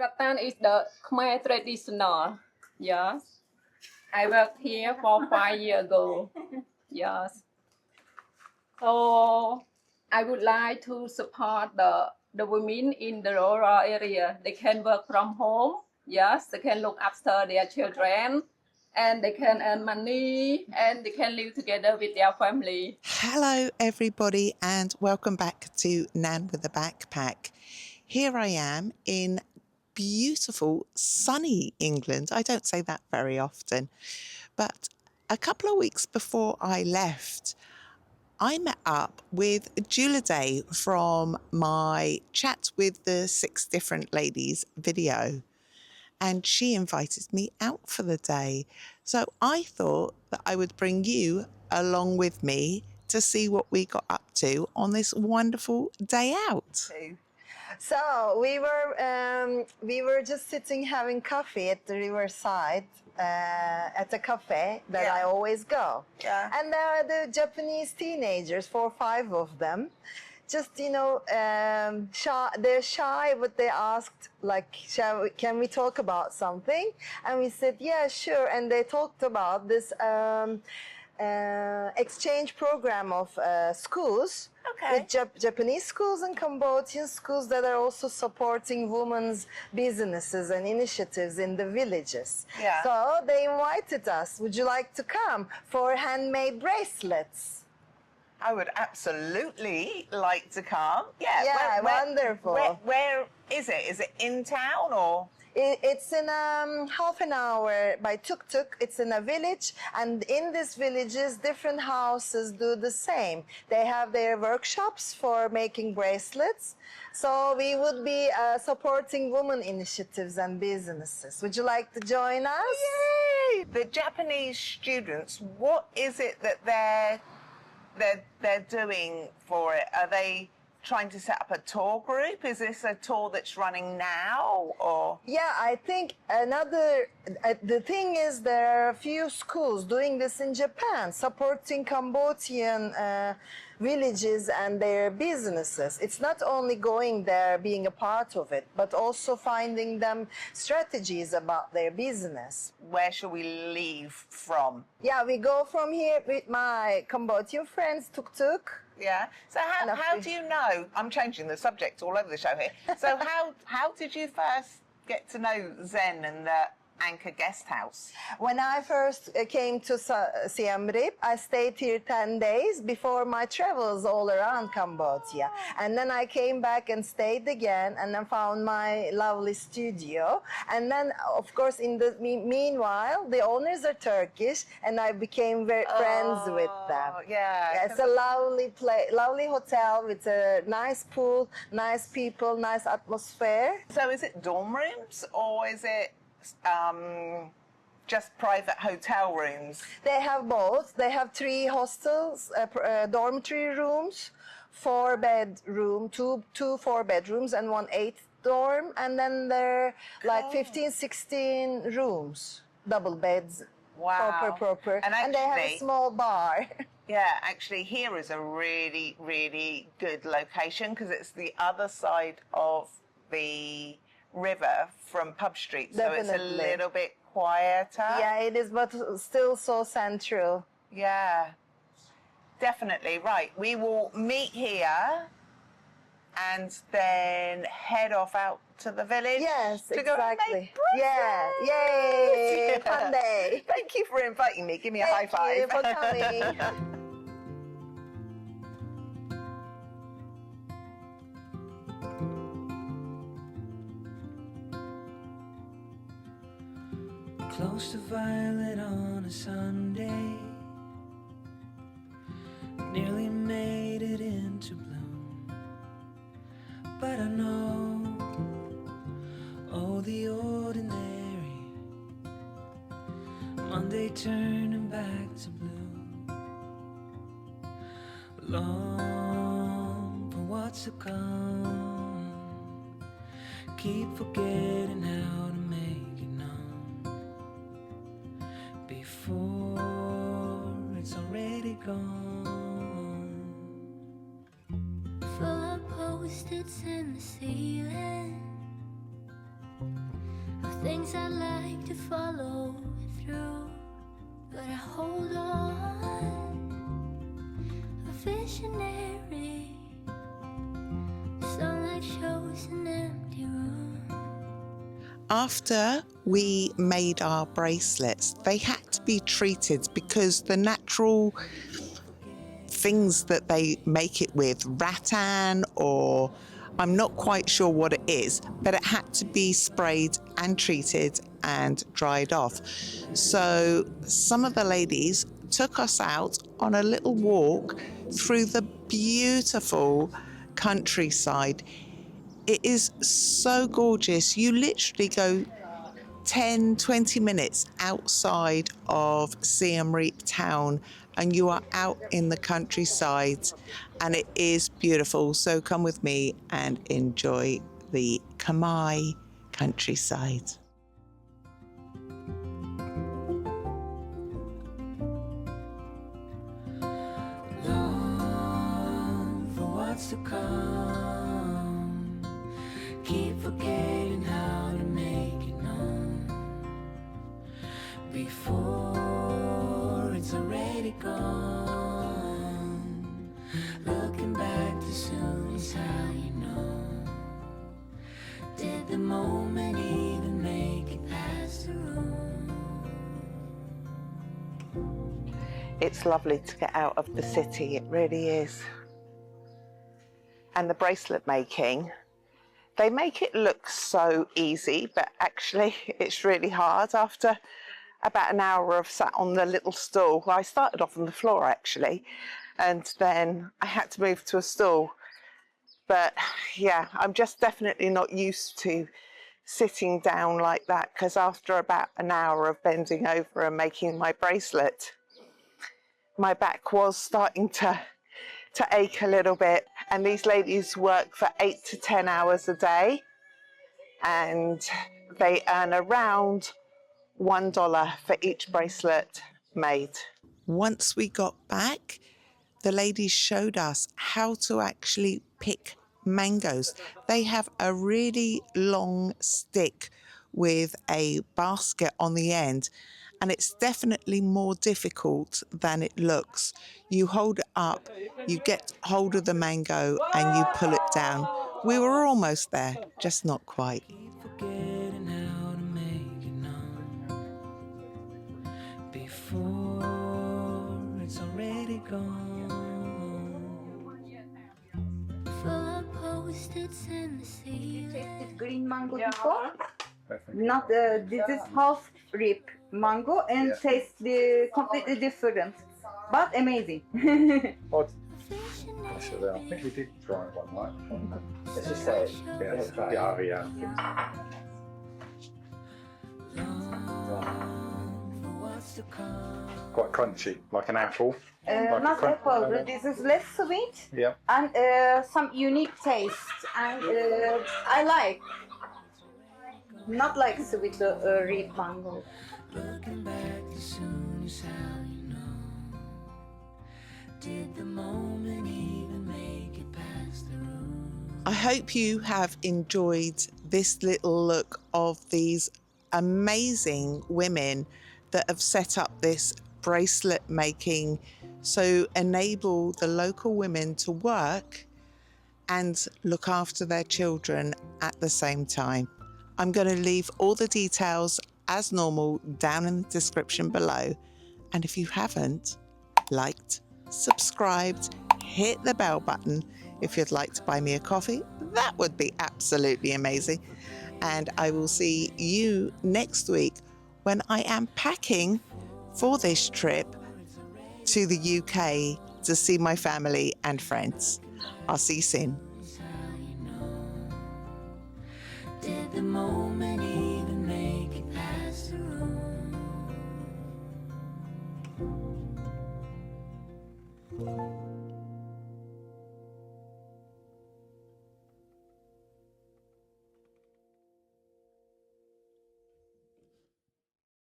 Rattan is the Khmer traditional. Yes. I worked here for 5 years ago. Yes. So I would like to support the women in the rural area. They can work from home. Yes, they can look after their children and they can earn money and they can live together with their family. Hello everybody and welcome back to Nan with a Backpack. Here I am in beautiful sunny England. I don't say that very often, but a couple of weeks before I left, I met up with Day from my Chat with the 6 Different Ladies video, and she invited me out for the day. So I thought that I would bring you along with me to see what we got up to on this wonderful day out. So we were just sitting having coffee at the riverside at a cafe that I always go. Yeah. And there are the Japanese teenagers, 4 or 5 of them. Just, shy, they're shy, but they asked, like, can we talk about something? And we said, yeah, sure. And they talked about this exchange program of schools, with Japanese schools and Cambodian schools that are also supporting women's businesses and initiatives in the villages. Yeah. So they invited us. Would you like to come for handmade bracelets? I would absolutely like to come. Yeah, yeah, wonderful. Where is it? Is it in town or? It's in half an hour by tuk-tuk. It's in a village, and in these villages, different houses do the same. They have their workshops for making bracelets. So we would be supporting women initiatives and businesses. Would you like to join us? Yay! The Japanese students, what is it that they're doing for it? Are they trying to set up a tour group? Is this a tour that's running now, or? Yeah, I think the thing is there are a few schools doing this in Japan, supporting Cambodian villages and their businesses. It's not only going there, being a part of it, but also finding them strategies about their business. Where shall we leave from? Yeah, we go from here with my Cambodian friends, tuk-tuk. Yeah. So how do you know? I'm changing the subject all over the show here. So how did you first get to know Zen and the Angkor guesthouse? When I first came to Siem Reap, I stayed here 10 days before my travels all around Cambodia. And then I came back and stayed again and then found my lovely studio. And then, of course, in the meanwhile, the owners are Turkish and I became friends with them. Yeah. It's a lovely hotel with a nice pool, nice people, nice atmosphere. So is it dorm rooms or is it just private hotel rooms? They have both. They have 3 hostels, dormitory rooms, 4 bedroom, two 4 bedrooms and 1 8th dorm, and then there are like 15, 16 rooms, double beds. Wow. Proper. And they have a small bar. Yeah, actually here is a really, really good location because it's the other side of the river from Pub Street. Definitely. So it's a little bit quieter. Yeah, it is, but still so central. Yeah, definitely. Right, we will meet here and then head off out to the village. Yes, to exactly. Go and make yeah, yay, fun day. Thank you for inviting me. Give me a high five. Thank you for coming. Close to violet on a Sunday, nearly made it into bloom. But I know, oh, the ordinary Monday turning back to blue. Long for what's to come, keep forgetting how to make it known before it's already gone. Full of post-its in the ceiling, things I like to follow through, but I hold on. A visionary, sunlight shows an empty room. After we made our bracelets, they had to be treated because the natural things that they make it with, rattan, or I'm not quite sure what it is, but it had to be sprayed and treated and dried off. So some of the ladies took us out on a little walk through the beautiful countryside. It is so gorgeous. You literally go 10-20 minutes outside of Siem Reap town and you are out in the countryside, and it is beautiful. So come with me and enjoy the Khmer countryside. Long for what's to come, keep forgetting how to make it known before it's already gone. Looking back too soon is how you know. Did the moment even make it past the room? It's lovely to get out of the city, it really is. And the bracelet making, they make it look so easy, but actually it's really hard. After about an hour of sat on the little stool, well, I started off on the floor actually, and then I had to move to a stool. But yeah, I'm just definitely not used to sitting down like that, because after about an hour of bending over and making my bracelet, my back was starting to ache a little bit. And these ladies work for 8 to 10 hours a day, and they earn around $1 for each bracelet made. Once we got back, the ladies showed us how to actually pick mangoes. They have a really long stick with a basket on the end, and it's definitely more difficult than it looks. You hold it up, you get hold of the mango and you pull it down. We were almost there, just not quite. Keep forgetting how to make it known before it's already gone. Full of post-its in the ceiling. Tasted green mango before. Not this is half rip mango and tastes completely different, but amazing. I think we did try it one night. Let's just say it. Yeah. Quite crunchy, like an apple. Not apple. This is less sweet. Yeah. And some unique taste, and I like. Not like sweet rip mango. Looking back too soon is how you know. Did the moment even make it past the room? I hope you have enjoyed this little look of these amazing women that have set up this bracelet making, so enable the local women to work and look after their children at the same time. I'm going to leave all the details as normal down in the description below. And if you haven't liked, subscribed, hit the bell button. If you'd like to buy me a coffee, that would be absolutely amazing. And I will see you next week when I am packing for this trip to the UK to see my family and friends. I'll see you soon. Did the moment even make it past the room?